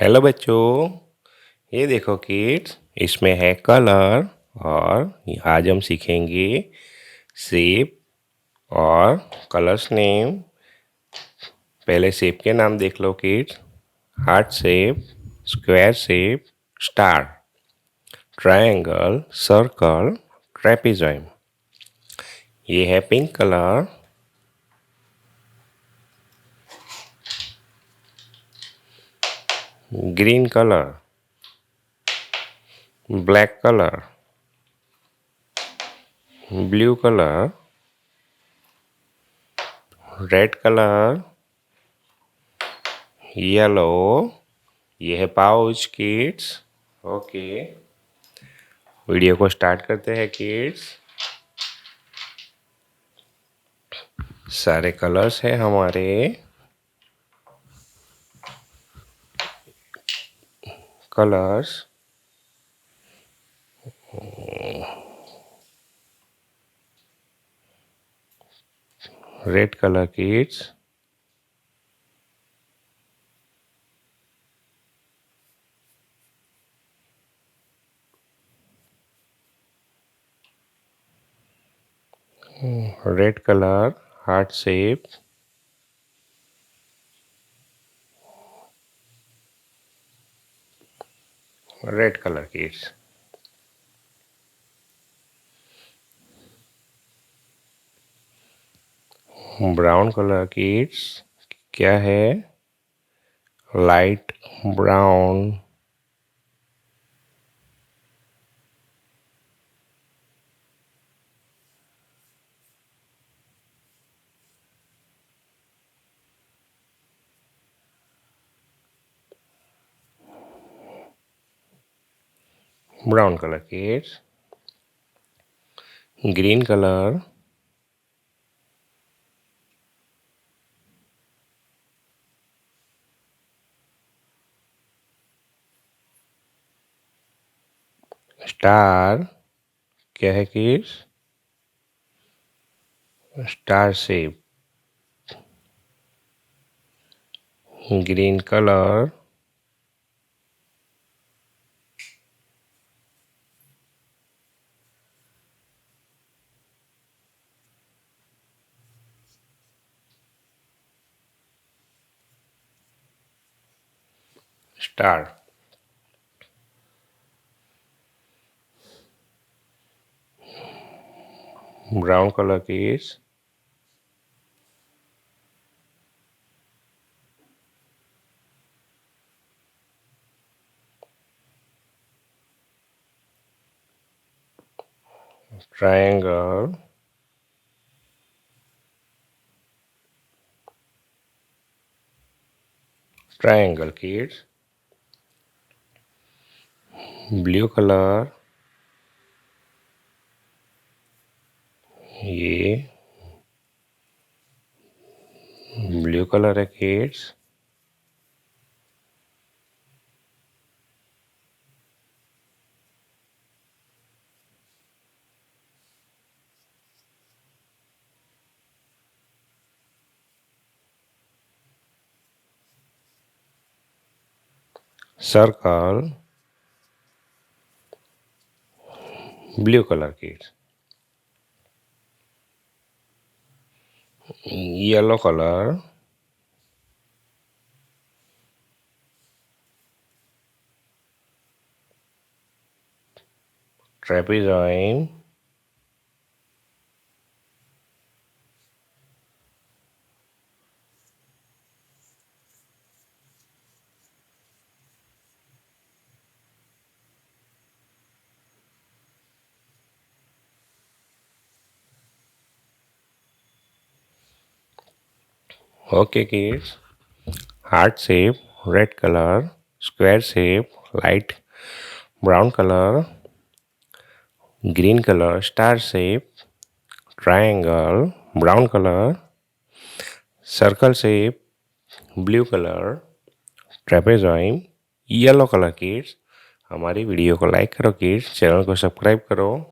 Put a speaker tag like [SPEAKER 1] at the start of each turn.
[SPEAKER 1] Hello बच्चों, ये देखो किड्स, इसमें है कलर और आज हम सीखेंगे शेप और कलर्स नेम। पहले शेप के नाम देख लो kids. Heart shape, square shape, star, triangle, circle, trapezoid. ये है pink colour, green colour, black colour, blue colour, red colour, yellow. ये है पाउच किड्स। ओके, वीडियो को स्टार्ट करते हैं किड्स। सारे कलर्स हैं हमारे। Colours red colour kids, red colour heart shape, red colour kids. Brown colour kids क्या है? Light brown. Brown colour kids, green colour, star क्या है kids? Star shape, green colour, star. Brown colour kids, triangle, triangle kids, blue colour, ये blue colour है kids, circle, blue colour kids, yellow colour, trapezoid, okay kids. Heart shape red colour, square shape light brown colour, green colour star shape, triangle brown colour, circle shape blue colour, trapezoid yellow colour kids. हमारी video को like करो kids, channel को subscribe करो।